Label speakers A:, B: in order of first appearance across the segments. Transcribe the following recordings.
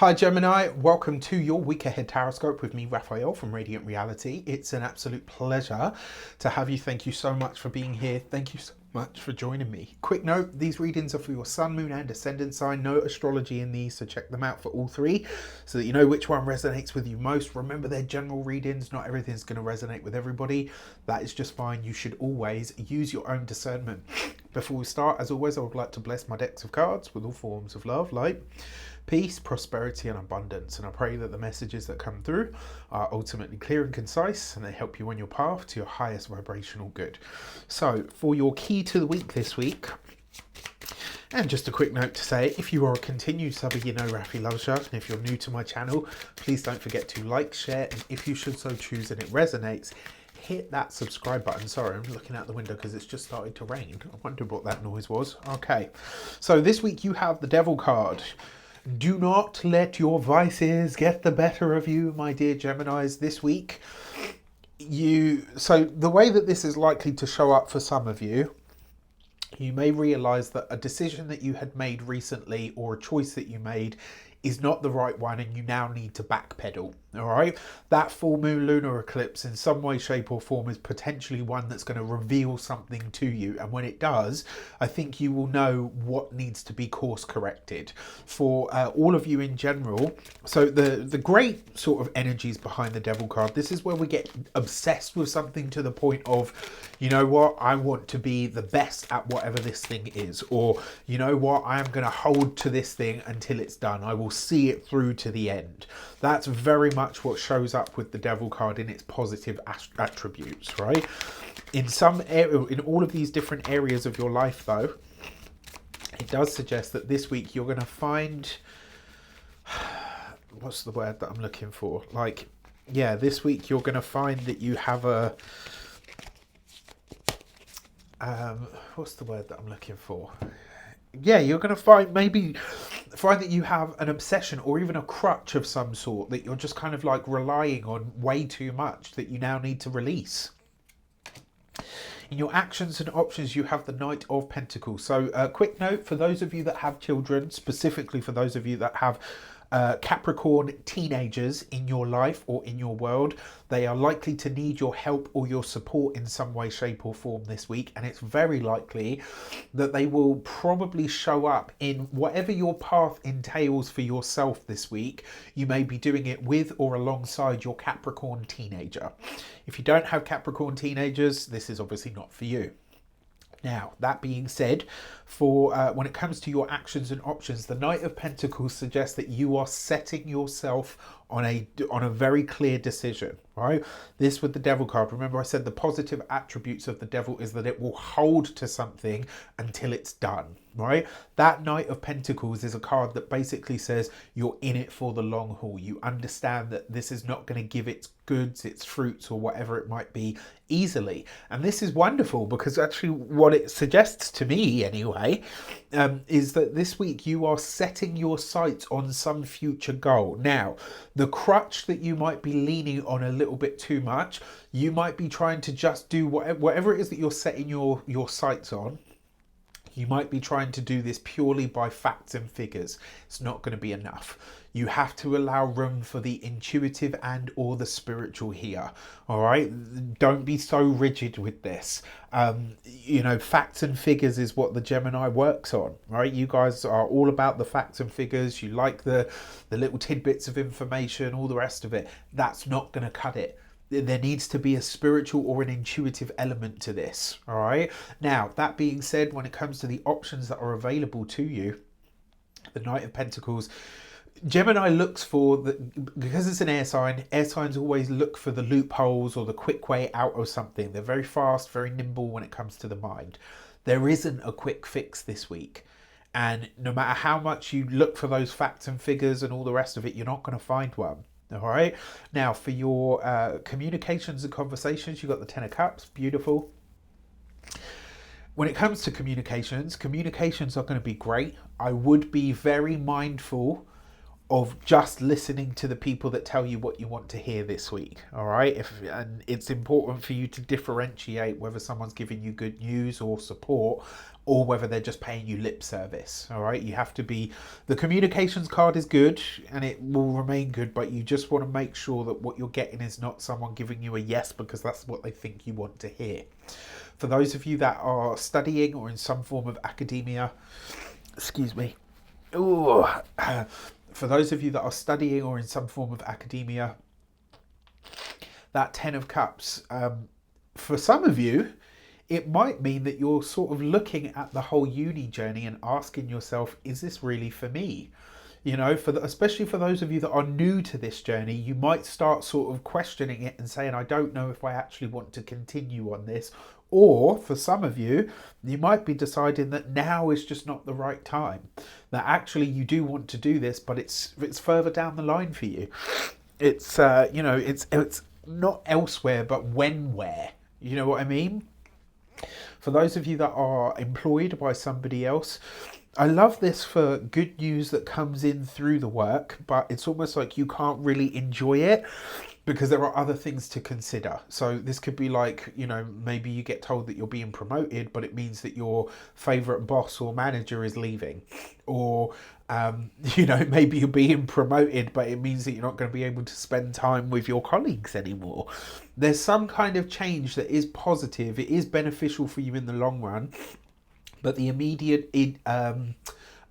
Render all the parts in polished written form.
A: Hi Gemini, welcome to your week ahead Taroscope with me, Raphael from Radiant Reality. It's an absolute pleasure to have you. Thank you so much for being here. Thank you so much for joining me. Quick note, these readings are for your sun, moon and ascendant sign. No astrology in these, so check them out for all three so that you know which one resonates with you most. Remember, they're general readings. Not everything's going to resonate with everybody. That is just fine. You should always use your own discernment. Before we start, as always, I would like to bless my decks of cards with all forms of love, light, peace, prosperity and abundance, and I pray that the messages that come through are ultimately clear and concise and they help you on your path to your highest vibrational good. So for your key to the week this week, and just a quick note to say, if you are a continued subber, you know Rafi loves you, and if you're new to my channel, please don't forget to like, share, and if you should so choose and it resonates, hit that subscribe button. Sorry, I'm looking out the window because it's just started to rain. I wondered what that noise was. Okay, so this week you have the Devil card. Do not let your vices get the better of you, my dear Geminis, this week. So the way that this is likely to show up for some of you, you may realize that a decision that you had made recently or a choice that you made is not the right one and you now need to backpedal. All right, that full moon lunar eclipse in some way, shape or form is potentially one that's going to reveal something to you, and when it does, I think you will know what needs to be course corrected for all of you in general. So the great sort of energies behind the Devil card, this is where we get obsessed with something to the point of, you know what, I want to be the best at whatever this thing is, or you know what, I am going to hold to this thing until it's done. I will see it through to the end. That's very much what shows up with the Devil card in its positive attributes, right? In all of these different areas of your life, though, it does suggest that this week you're going to find, what's the word that I'm looking for? This week you're going to find that you have a, what's the word that I'm looking for? Yeah, you're going to find that you have an obsession or even a crutch of some sort that you're just kind of like relying on way too much that you now need to release. In your actions and options, you have the Knight of Pentacles. So quick note for those of you that have children, specifically for those of you that have Capricorn teenagers in your life or in your world, they are likely to need your help or your support in some way, shape or form this week, and it's very likely that they will probably show up in whatever your path entails for yourself this week. You may be doing it with or alongside your Capricorn teenager. If you don't have Capricorn teenagers, this is obviously not for you. Now, that being said, for when it comes to your actions and options, the Knight of Pentacles suggests that you are setting yourself on a very clear decision, right? This with the Devil card. Remember, I said the positive attributes of the Devil is that it will hold to something until it's done, right? That Knight of Pentacles is a card that basically says you're in it for the long haul. You understand that this is not going to give its goods, its fruits, or whatever it might be easily. And this is wonderful because actually what it suggests to me anyway, is that this week you are setting your sights on some future goal. Now, the crutch that you might be leaning on a little bit too much, you might be trying to just do whatever it is that you're setting your sights on. You might be trying to do this purely by facts and figures. It's not going to be enough. You have to allow room for the intuitive and or the spiritual here. All right, don't be so rigid with this. Facts and figures is what the Gemini works on, right? You guys are all about the facts and figures. You like the little tidbits of information, all the rest of it. That's not going to cut it. There needs to be a spiritual or an intuitive element to this, all right? Now, that being said, when it comes to the options that are available to you, the Knight of Pentacles, Gemini looks for, because it's an air signs always look for the loopholes or the quick way out of something. They're very fast, very nimble when it comes to the mind. There isn't a quick fix this week. And no matter how much you look for those facts and figures and all the rest of it, you're not going to find one. All right. Now, for your communications and conversations, you've got the Ten of Cups. Beautiful. When it comes to communications are going to be great. I would be very mindful of just listening to the people that tell you what you want to hear this week. All right. And it's important for you to differentiate whether someone's giving you good news or support, or whether they're just paying you lip service. All right. You have to be, the communications card is good and it will remain good, but you just want to make sure that what you're getting is not someone giving you a yes because that's what they think you want to hear. For those of you that are studying or in some form of academia, excuse me. Ooh. For those of you that are studying or in some form of academia, that 10 of Cups, for some of you, it might mean that you're sort of looking at the whole uni journey and asking yourself, is this really for me? You know, especially for those of you that are new to this journey, you might start sort of questioning it and saying, I don't know if I actually want to continue on this. Or for some of you, you might be deciding that now is just not the right time. That actually you do want to do this, but it's further down the line for you. It's it's not elsewhere, but where. You know what I mean? For those of you that are employed by somebody else, I love this for good news that comes in through the work, but it's almost like you can't really enjoy it because there are other things to consider. So this could be like, maybe you get told that you're being promoted, but it means that your favorite boss or manager is leaving. Or, maybe you're being promoted, but it means that you're not going to be able to spend time with your colleagues anymore. There's some kind of change that is positive. It is beneficial for you in the long run, but the immediate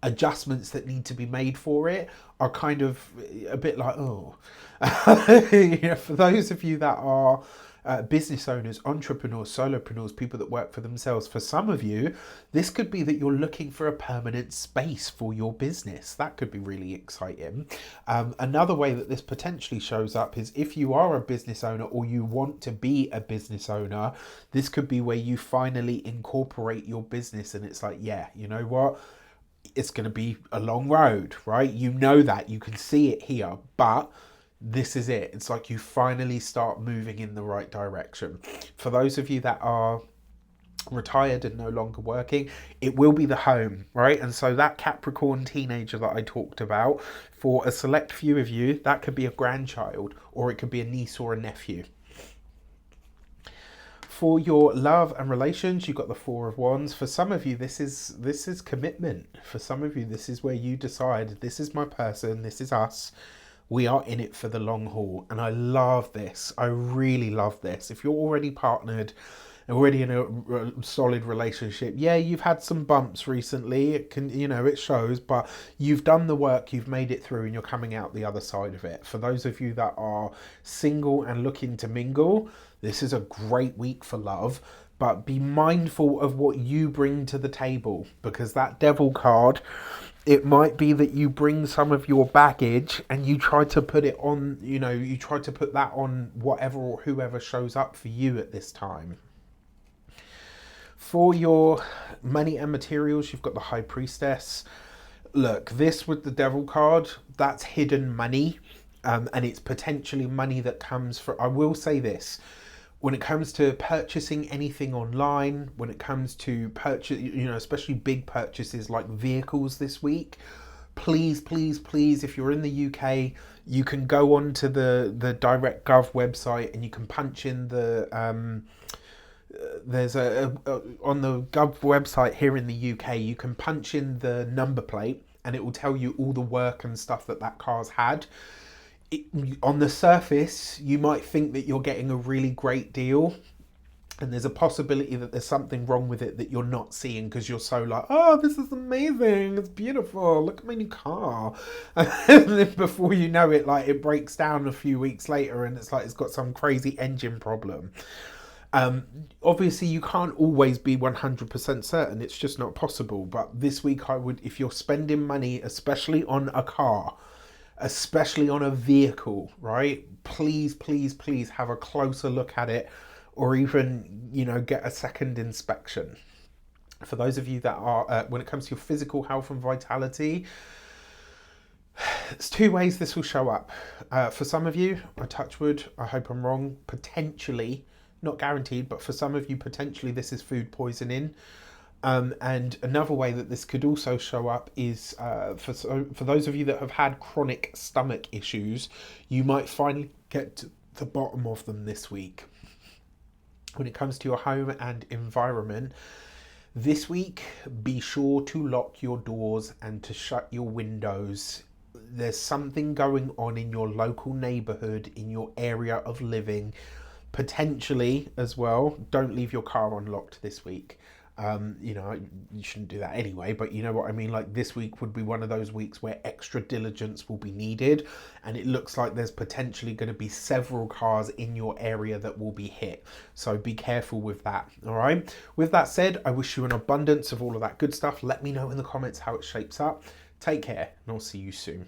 A: adjustments that need to be made for it are kind of a bit like, oh. For those of you that are business owners, entrepreneurs, solopreneurs, people that work for themselves, for some of you, this could be that you're looking for a permanent space for your business. That could be really exciting. Another way that this potentially shows up is if you are a business owner or you want to be a business owner, this could be where you finally incorporate your business and it's like, yeah, you know what? It's going to be a long road, right? You know that, you can see it here, but this is it. It's like you finally start moving in the right direction. For those of you that are retired and no longer working, it will be the home, right? And so that Capricorn teenager that I talked about, for a select few of you, that could be a grandchild or it could be a niece or a nephew. For your love and relations, you've got the Four of Wands. For some of you, this is commitment. For some of you, this is where you decide, this is my person, this is us. We are in it for the long haul. And I love this. I really love this. If you're already partnered, already in a solid relationship, yeah, you've had some bumps recently. It can, it shows, but you've done the work, you've made it through and you're coming out the other side of it. For those of you that are single and looking to mingle, this is a great week for love, but be mindful of what you bring to the table, because that Devil card, it might be that you bring some of your baggage and you try to put it on, you try to put that on whatever or whoever shows up for you at this time. For your money and materials, you've got the High Priestess. Look, this with the Devil card, that's hidden money, and it's potentially money that comes from, I will say this, when it comes to purchasing anything online, when it comes to purchase, especially big purchases like vehicles this week, please, if you're in the UK, you can go onto the DirectGov website and you can punch in the, there's on the Gov website here in the UK, you can punch in the number plate and it will tell you all the work and stuff that car's had. On the surface, you might think that you're getting a really great deal, and there's a possibility that there's something wrong with it that you're not seeing because you're so like, oh, this is amazing, it's beautiful, look at my new car. And then before you know it, like, it breaks down a few weeks later and it's like it's got some crazy engine problem. Obviously you can't always be 100% certain, it's just not possible, but this week I would, if you're spending money, especially on a car, especially on a vehicle, right? Please have a closer look at it, or even, get a second inspection. For those of you that are, when it comes to your physical health and vitality, there's two ways this will show up. For some of you, I touch wood, I hope I'm wrong, potentially, not guaranteed, but for some of you, potentially this is food poisoning. And another way that this could also show up is for those of you that have had chronic stomach issues, you might finally get to the bottom of them this week. When it comes to your home and environment, this week, be sure to lock your doors and to shut your windows. There's something going on in your local neighborhood, in your area of living, potentially as well. Don't leave your car unlocked this week. You know, you shouldn't do that anyway, but you know what I mean? Like, this week would be one of those weeks where extra diligence will be needed, and it looks like there's potentially going to be several cars in your area that will be hit. So be careful with that, all right? With that said, I wish you an abundance of all of that good stuff. Let me know in the comments how it shapes up. Take care, and I'll see you soon.